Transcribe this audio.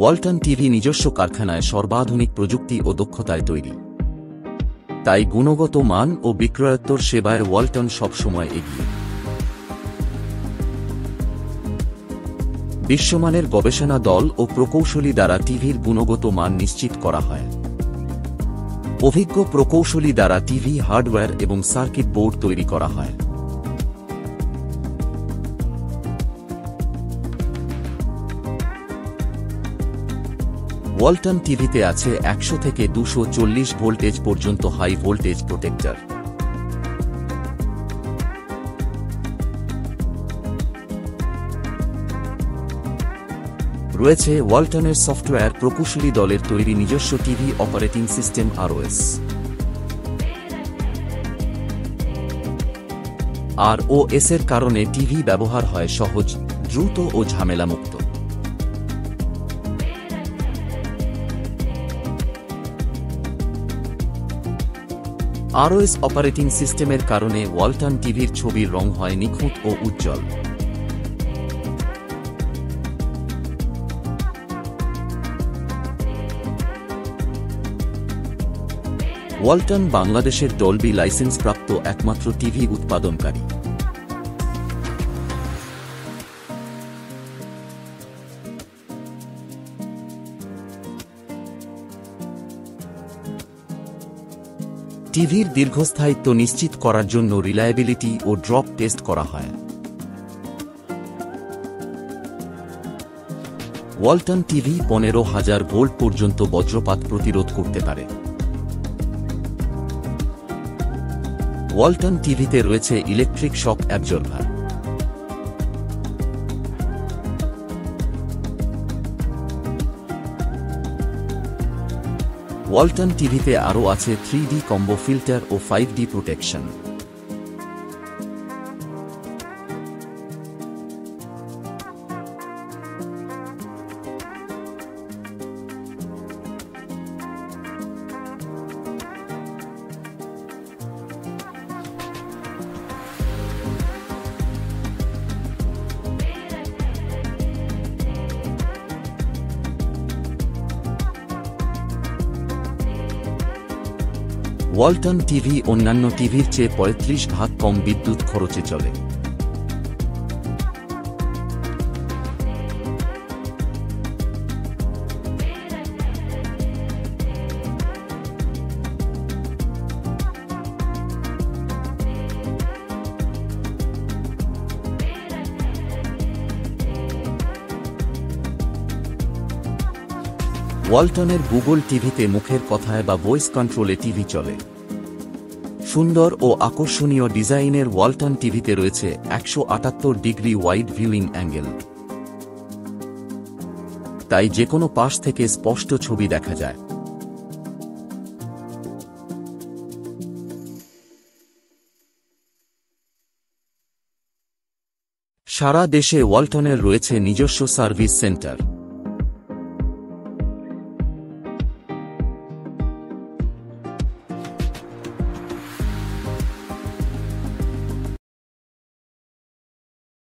Walton TV নিজস্ব কারখানায় সর্বাধুনিক প্রযুক্তি ও দক্ষতায় তৈরি। তাই গুণগত মান ও বিক্রয়োত্তর সেবায় ওয়ালটন সবসময় এগিয়ে। বিশ্বমানের গবেষণা দল ও প্রকৌশলী দ্বারা টিভির গুণগত মান নিশ্চিত করা হয়। অভিজ্ঞ প্রকৌশলী দ্বারা টিভি হার্ডওয়্যার এবং সার্কিট বোর্ড তৈরি করা হয়। ওয়ালটন টিভিতে আছে 100 থেকে 240 ভোল্টেজ পর্যন্ত হাই ভোল্টেজ প্রোটেক্টর। রয়েছে ওয়ালটনের সফটওয়্যার প্রকৌশলী দলের তৈরি নিজস্ব TV operating system ROS। ROS এর কারণে টিভি ব্যবহার হয় সহজ, দ্রুত ও ঝামেলামুক্ত। ROS অপারেটিং সিস্টেমের কারণে ওয়ালটন টিভির ছবির রং হয় নিখুঁত ও উজ্জ্বল। ওয়ালটন বাংলাদেশের ডলবি লাইসেন্সপ্রাপ্ত একমাত্র টিভি উৎপাদনকারী। টিভির দীর্ঘস্থায়িত্ব নিশ্চিত করার জন্য রিলায়েবিলিটি ও ড্রপ টেস্ট করা হয়। ওয়ালটন টিভি 15,000 ভোল্ট পর্যন্ত বজ্রপাত প্রতিরোধ করতে পারে। ওয়ালটন টিভিতে রয়েছে ইলেকট্রিক শক অ্যাবজর্ভার। ওয়ালটন টিভিতে আরও আছে 3D কম্বো ফিল্টার ও 5D প্রোটেকশন। ওয়ালটন টিভি অন্যান্য টিভির চেয়ে 35 ভাগ কম বিদ্যুৎ খরচে চলে। ওয়ালটনের গুগল টিভিতে মুখের কথায় বা ভয়েস কন্ট্রোলে টিভি চলে। সুন্দর ও আকর্ষণীয় ডিজাইনের ওয়ালটন টিভিতে রয়েছে 178 ডিগ্রি ওয়াইড ভিউইং অ্যাঙ্গেল। তাই যেকোনো পাশ থেকে স্পষ্ট ছবি দেখা যায়। সারা দেশে ওয়ালটনের রয়েছে নিজস্ব সার্ভিস সেন্টার।